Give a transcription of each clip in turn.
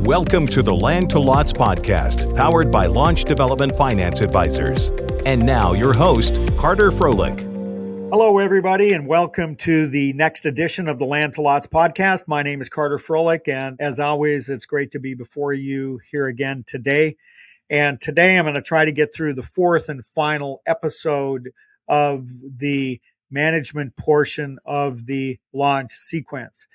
Welcome to the Land to Lots podcast, powered by Launch Development Finance Advisors. And now your host, Carter Froelich. Hello, everybody, and welcome to the next edition of the Land to Lots podcast. My name is Carter Froelich, and as always, it's great to be before you here again today. And today I'm going to try to get through the fourth and final episode of the management portion of the launch sequence.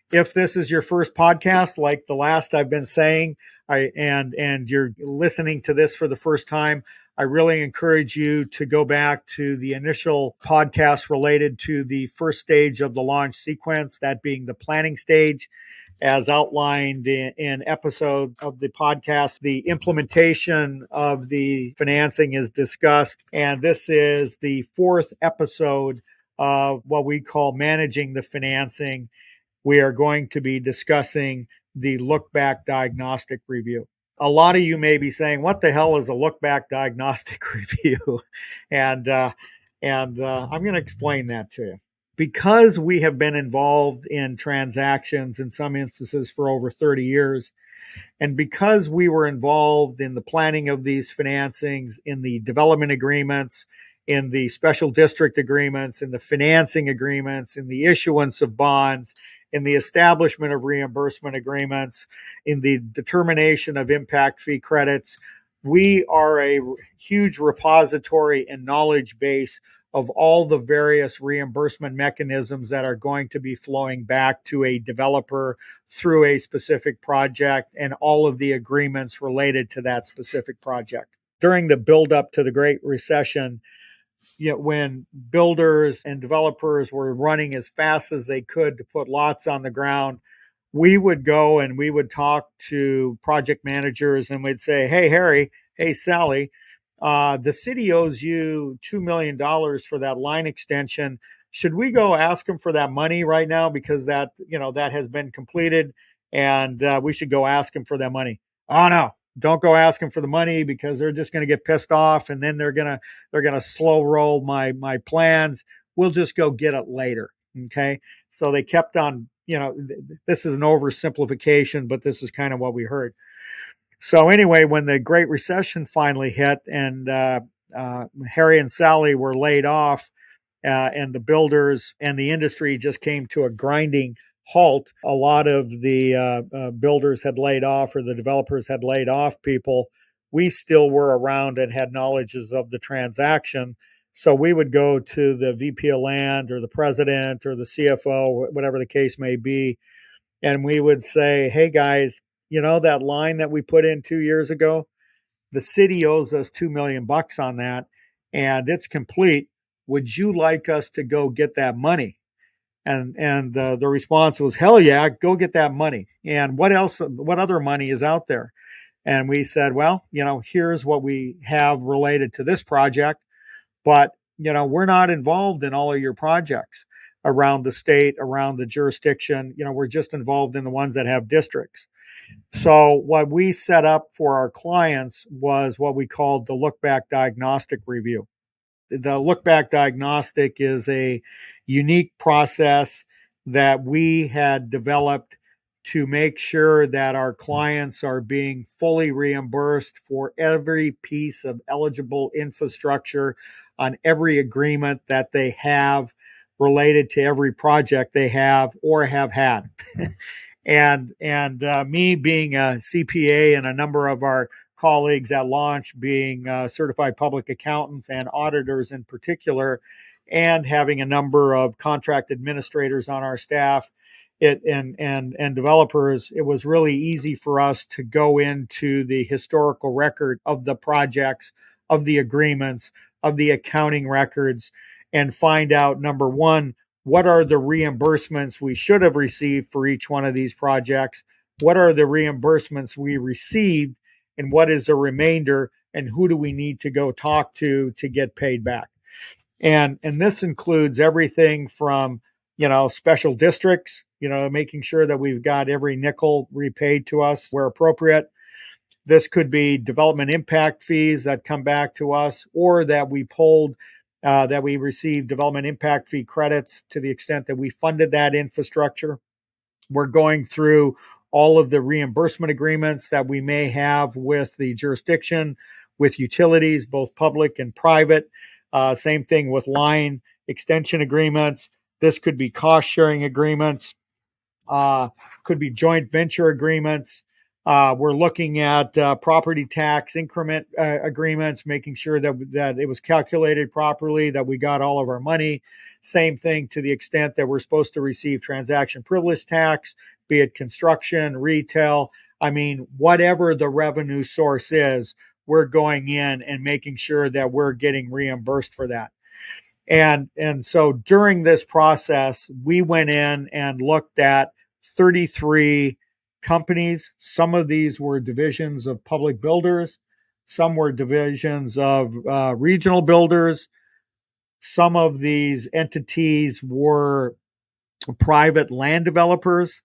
If this is your first podcast, like the last I've been saying, and you're listening to this for the first time, I really encourage you to go back to the initial podcast related to the first stage of the launch sequence, that being the planning stage. As outlined in episode of the podcast, the implementation of the financing is discussed, and this is the fourth episode of what we call managing the financing. We are going to be discussing the look-back diagnostic review. A lot of you may be saying, what the hell is a look-back diagnostic review? And I'm going to explain that to you. Because we have been involved in transactions in some instances for over 30 years, and because we were involved in the planning of these financings, in the development agreements, in the special district agreements, in the financing agreements, in the issuance of bonds, in the establishment of reimbursement agreements, in the determination of impact fee credits, we are a huge repository and knowledge base of all the various reimbursement mechanisms that are going to be flowing back to a developer through a specific project and all of the agreements related to that specific project. During the build-up to the Great Recession, when builders and developers were running as fast as they could to put lots on the ground, we would go and we would talk to project managers and we'd say, hey, Harry, hey, Sally, the city owes you $2 million for that line extension. Should we go ask them for that money right now because that has been completed and we should go ask them for that money? Oh, no. Don't go asking for the money because they're just going to get pissed off and then they're going to slow roll my plans. We'll just go get it later. Okay. So they kept on, this is an oversimplification, but this is kind of what we heard. So anyway, when the Great Recession finally hit and Harry and Sally were laid off and the builders and the industry just came to a grinding halt, a lot of the builders had laid off or the developers had laid off people. We still were around and had knowledges of the transaction. So we would go to the VP of Land or the president or the CFO, whatever the case may be, and we would say, hey guys, that line that we put in 2 years ago, the city owes us $2 million on that and it's complete. Would you like us to go get that money? And the response was, hell yeah, go get that money. And what other money is out there? And we said, well, here's what we have related to this project, but, we're not involved in all of your projects around the state, around the jurisdiction. We're just involved in the ones that have districts. So what we set up for our clients was what we called the look-back diagnostic review. The look-back diagnostic is a unique process that we had developed to make sure that our clients are being fully reimbursed for every piece of eligible infrastructure on every agreement that they have related to every project they have or have had. And me being a CPA and a number of our colleagues at launch being certified public accountants and auditors in particular, and having a number of contract administrators on our staff and developers, it was really easy for us to go into the historical record of the projects, of the agreements, of the accounting records, and find out, number one, what are the reimbursements we should have received for each one of these projects? What are the reimbursements we received? And what is the remainder? And who do we need to go talk to get paid back? And this includes everything from, special districts, making sure that we've got every nickel repaid to us where appropriate. This could be development impact fees that come back to us, or that we that we receive development impact fee credits to the extent that we funded that infrastructure. We're going through all of the reimbursement agreements that we may have with the jurisdiction, with utilities, both public and private. Same thing with line extension agreements. This could be cost sharing agreements, uh, could be joint venture agreements. We're looking at property tax increment agreements, making sure that it was calculated properly, that we got all of our money. Same thing to the extent that we're supposed to receive transaction privilege tax, be it construction, retail. I mean, whatever the revenue source is, we're going in and making sure that we're getting reimbursed for that. And so during this process, we went in and looked at 33 companies. Some of these were divisions of public builders, some were divisions of regional builders. Some of these entities were private land developers.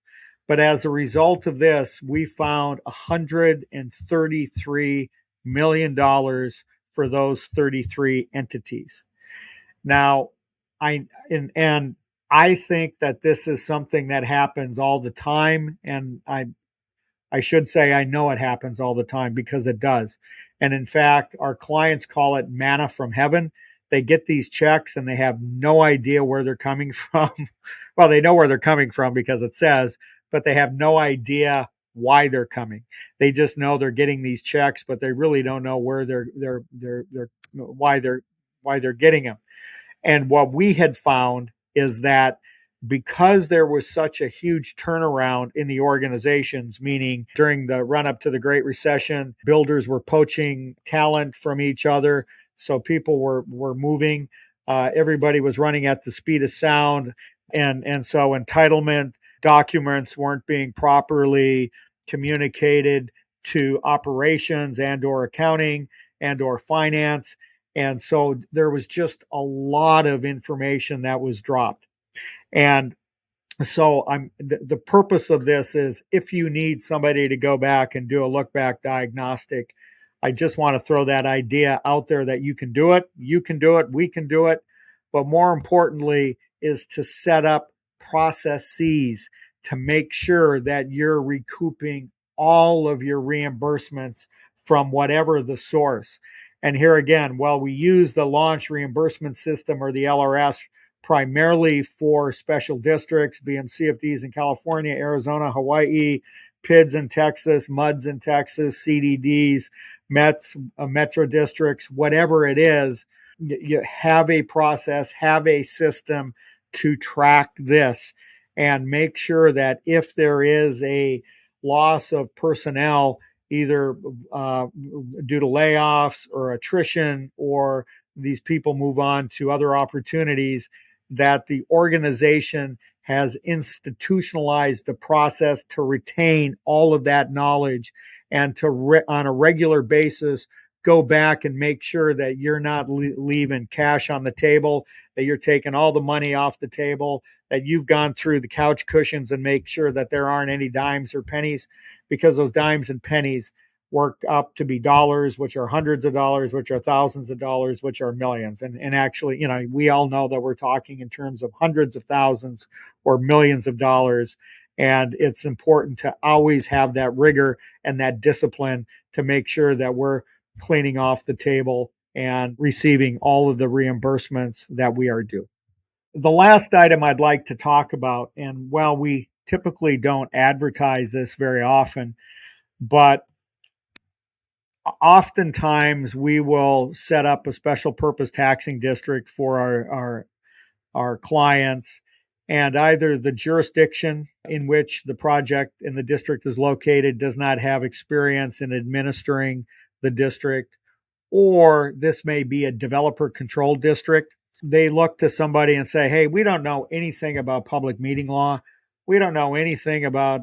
But as a result of this, we found $133 million for those 33 entities. Now, and I think that this is something that happens all the time, and I should say I know it happens all the time because it does. And in fact, our clients call it manna from heaven. They get these checks and they have no idea where they're coming from. Well, they know where they're coming from because it says, but they have no idea why they're coming. They just know they're getting these checks, but they really don't know where they're why they're getting them. And what we had found is that because there was such a huge turnaround in the organizations, meaning during the run up to the Great Recession, builders were poaching talent from each other. So people were moving. Everybody was running at the speed of sound. And so entitlement documents weren't being properly communicated to operations and or accounting and or finance. And so there was just a lot of information that was dropped. And so the purpose of this is if you need somebody to go back and do a look back diagnostic, I just want to throw that idea out there that you can do it, we can do it. But more importantly is to set up processes to make sure that you're recouping all of your reimbursements from whatever the source. And here again, while we use the launch reimbursement system or the LRS primarily for special districts, being CFDs in California, Arizona, Hawaii, PIDs in Texas, MUDs in Texas, CDDs, METs, metro districts, whatever it is, you have a process, have a system to track this and make sure that if there is a loss of personnel, either due to layoffs or attrition, or these people move on to other opportunities, that the organization has institutionalized the process to retain all of that knowledge and to on a regular basis go back and make sure that you're not leaving cash on the table, that you're taking all the money off the table, that you've gone through the couch cushions and make sure that there aren't any dimes or pennies, because those dimes and pennies work up to be dollars, which are hundreds of dollars, which are thousands of dollars, which are millions. And actually, you know, we all know that we're talking in terms of hundreds of thousands or millions of dollars. And it's important to always have that rigor and that discipline to make sure that we're cleaning off the table and receiving all of the reimbursements that we are due. The last item I'd like to talk about, and while we typically don't advertise this very often, but oftentimes we will set up a special purpose taxing district for our clients, and either the jurisdiction in which the project in the district is located does not have experience in administering the district, or this may be a developer controlled district. They look to somebody and say, hey, we don't know anything about public meeting law. We don't know anything about,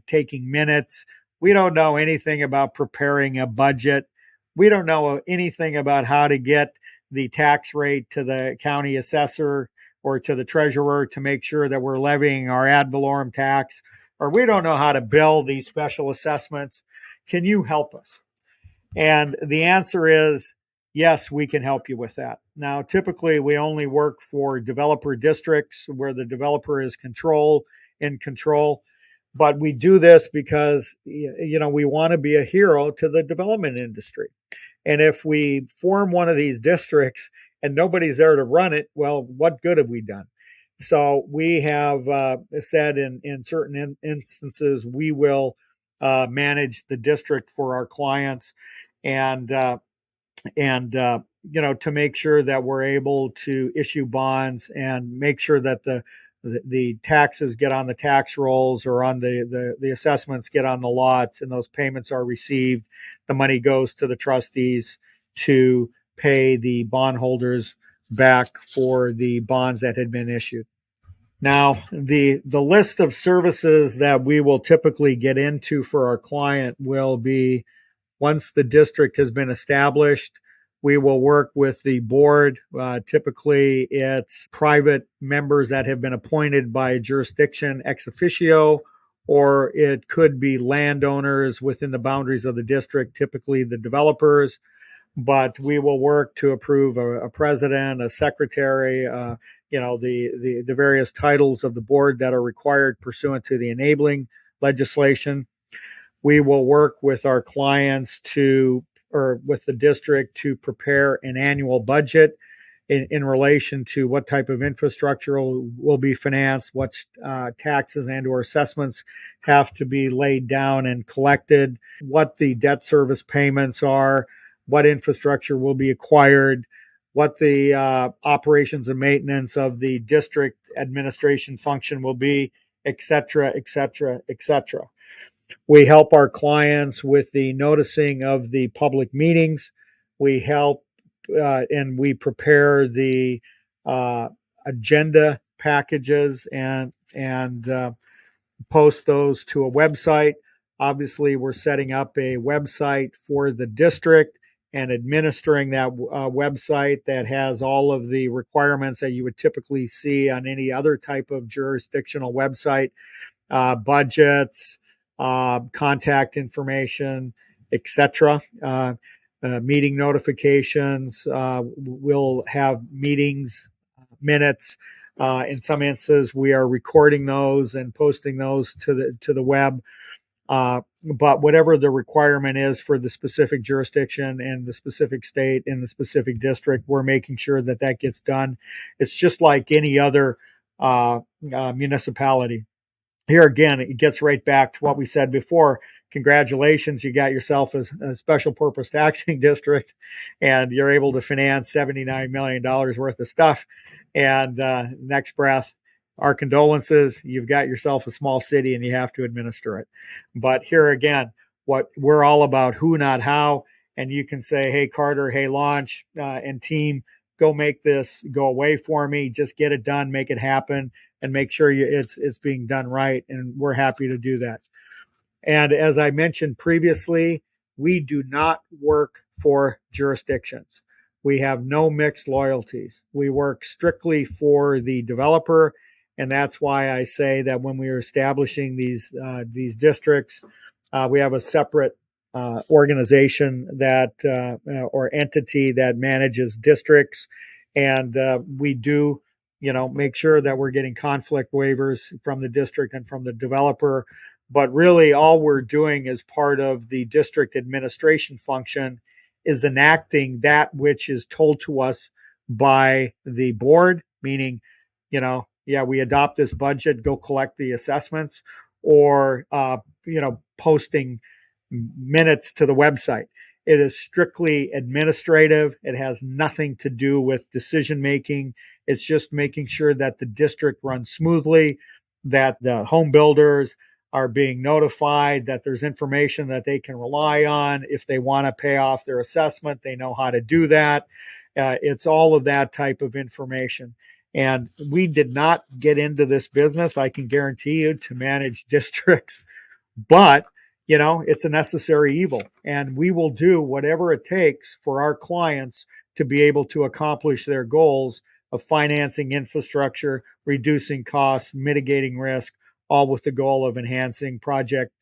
taking minutes. We don't know anything about preparing a budget. We don't know anything about how to get the tax rate to the county assessor or to the treasurer to make sure that we're levying our ad valorem tax, or we don't know how to bill these special assessments. Can you help us? And the answer is yes, we can help you with that. Now, typically, we only work for developer districts where the developer is in control. But we do this because, we want to be a hero to the development industry. And if we form one of these districts and nobody's there to run it, well, what good have we done? So we have said in certain instances, we will manage the district for our clients, and to make sure that we're able to issue bonds and make sure that the taxes get on the tax rolls, or on the assessments get on the lots, and those payments are received. The money goes to the trustees to pay the bondholders back for the bonds that had been issued. Now, the list of services that we will typically get into for our client will be: once the district has been established, we will work with the board. Typically, it's private members that have been appointed by a jurisdiction ex officio, or it could be landowners within the boundaries of the district, typically the developers. But we will work to approve a president, a secretary, the various titles of the board that are required pursuant to the enabling legislation. We will work with our clients or with the district to prepare an annual budget in relation to what type of infrastructure will be financed, what taxes and or assessments have to be laid down and collected, what the debt service payments are, what infrastructure will be acquired, what the operations and maintenance of the district administration function will be, et cetera, et cetera, et cetera. We help our clients with the noticing of the public meetings. We help and we prepare the agenda packages and post those to a website. Obviously, we're setting up a website for the district and administering that website that has all of the requirements that you would typically see on any other type of jurisdictional website. Budgets, contact information, etc. Meeting notifications. We'll have meetings minutes. In some instances, we are recording those and posting those to the web. But whatever the requirement is for the specific jurisdiction and the specific state and the specific district, we're making sure that that gets done. It's just like any other municipality. Here again, it gets right back to what we said before. Congratulations, you got yourself a special purpose taxing district, and you're able to finance $79 million worth of stuff. And next breath, our condolences, you've got yourself a small city and you have to administer it. But here again, what we're all about, who, not how. And you can say, hey, Carter, hey, Launch and team, go make this go away for me. Just get it done, make it happen, and make sure it's being done right. And we're happy to do that. And as I mentioned previously, we do not work for jurisdictions. We have no mixed loyalties. We work strictly for the developer. And that's why I say that when we are establishing these districts, we have a separate organization that or entity that manages districts. And we do make sure that we're getting conflict waivers from the district and from the developer. But really, all we're doing as part of the district administration function is enacting that which is told to us by the board, meaning, we adopt this budget, go collect the assessments, or, posting minutes to the website. It is strictly administrative. It has nothing to do with decision making. It's just making sure that the district runs smoothly, that the home builders are being notified, that there's information that they can rely on. If they want to pay off their assessment, they know how to do that. It's all of that type of information. And we did not get into this business, I can guarantee you, to manage districts, but it's a necessary evil, and we will do whatever it takes for our clients to be able to accomplish their goals of financing infrastructure, reducing costs, mitigating risk, all with the goal of enhancing project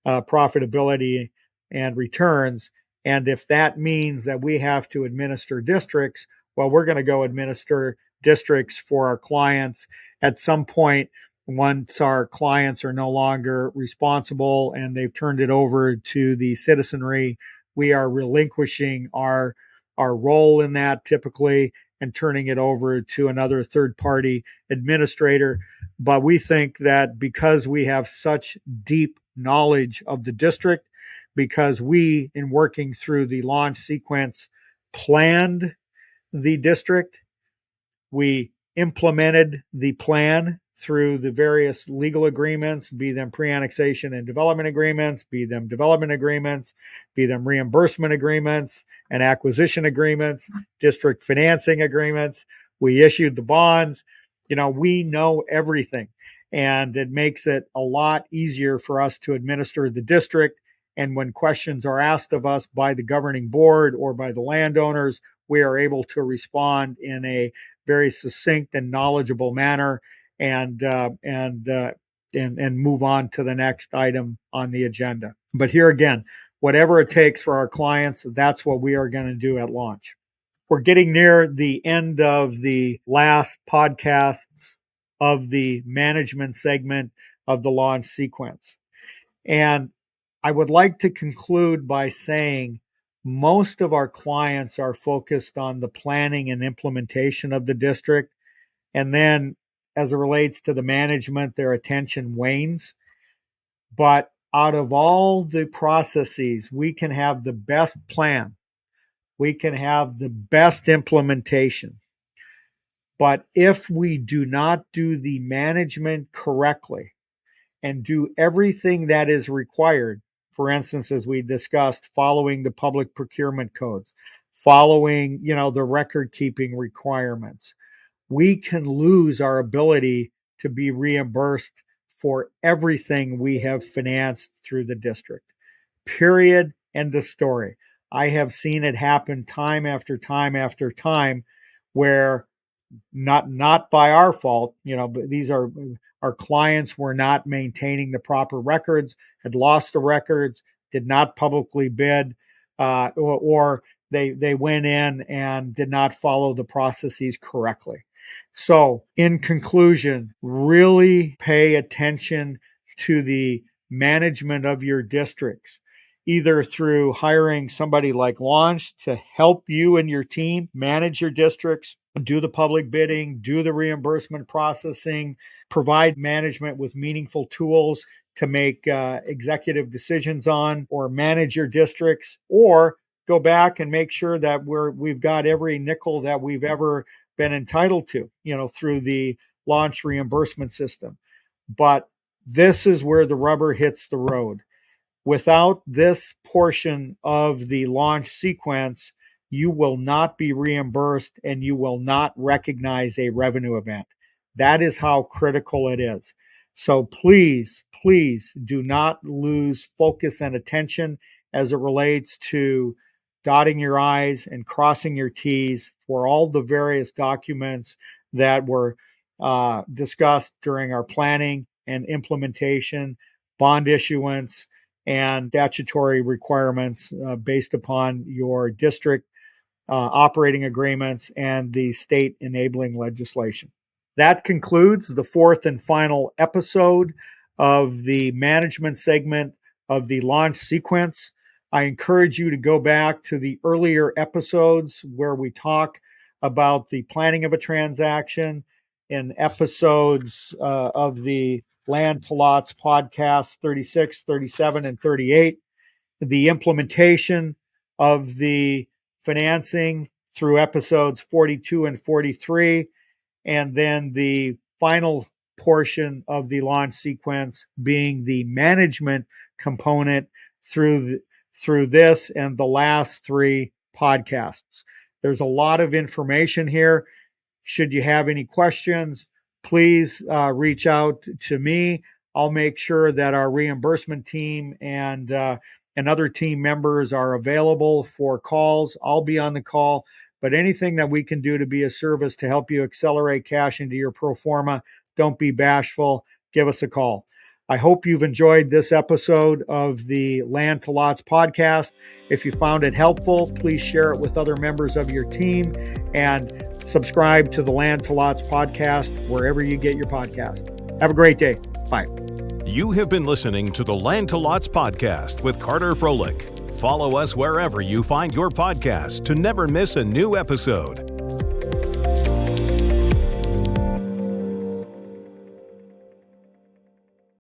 profitability and returns. And if that means that we have to administer districts, well, we're going to go administer districts for our clients. At some point, once our clients are no longer responsible and they've turned it over to the citizenry, we are relinquishing our role in that typically and turning it over to another third party administrator. But we think that because we have such deep knowledge of the district, because we, in working through the launch sequence, planned the district, we implemented the plan through the various legal agreements, be them pre-annexation and development agreements, be them development agreements, be them reimbursement agreements and acquisition agreements, district financing agreements. We issued the bonds. We know everything, and it makes it a lot easier for us to administer the district. And when questions are asked of us by the governing board or by the landowners, we are able to respond in a very succinct and knowledgeable manner, and move on to the next item on the agenda. But here again, whatever it takes for our clients, that's what we are going to do at launch. We're getting near the end of the last podcasts of the management segment of the launch sequence. And I would like to conclude by saying most of our clients are focused on the planning and implementation of the district. And then as it relates to the management, their attention wanes. But out of all the processes, we can have the best plan. We can have the best implementation. But if we do not do the management correctly and do everything that is required, for instance, as we discussed, following the public procurement codes, following, the record keeping requirements, we can lose our ability to be reimbursed for everything we have financed through the district. Period. End of story. I have seen it happen time after time after time where not by our fault, but these are our clients were not maintaining the proper records, had lost the records, did not publicly bid, or they went in and did not follow the processes correctly. So, in conclusion, really pay attention to the management of your districts, either through hiring somebody like Launch to help you and your team manage your districts, do the public bidding, do the reimbursement processing, provide management with meaningful tools to make executive decisions on or manage your districts, or go back and make sure that we've got every nickel that we've ever been entitled to, through the launch reimbursement system. But this is where the rubber hits the road. Without this portion of the launch sequence, you will not be reimbursed and you will not recognize a revenue event. That is how critical it is. So please do not lose focus and attention as it relates to dotting your I's and crossing your T's for all the various documents that were discussed during our planning and implementation, bond issuance, and statutory requirements based upon your district operating agreements and the state enabling legislation. That concludes the fourth and final episode of the management segment of the launch sequence. I encourage you to go back to the earlier episodes where we talk about the planning of a transaction, in episodes of the Land to Lots podcast 36, 37, and 38, the implementation of the financing through episodes 42 and 43, and then the final portion of the launch sequence being the management component through this and the last three podcasts. There's a lot of information here. Should you have any questions, please reach out to me. I'll make sure that our reimbursement team and other team members are available for calls. I'll be on the call, but anything that we can do to be a service to help you accelerate cash into your pro forma, don't be bashful. Give us a call. I hope you've enjoyed this episode of the Land to Lots podcast. If you found it helpful, please share it with other members of your team and subscribe to the Land to Lots podcast wherever you get your podcast. Have a great day. Bye. You have been listening to the Land to Lots podcast with Carter Froelich. Follow us wherever you find your podcast to never miss a new episode.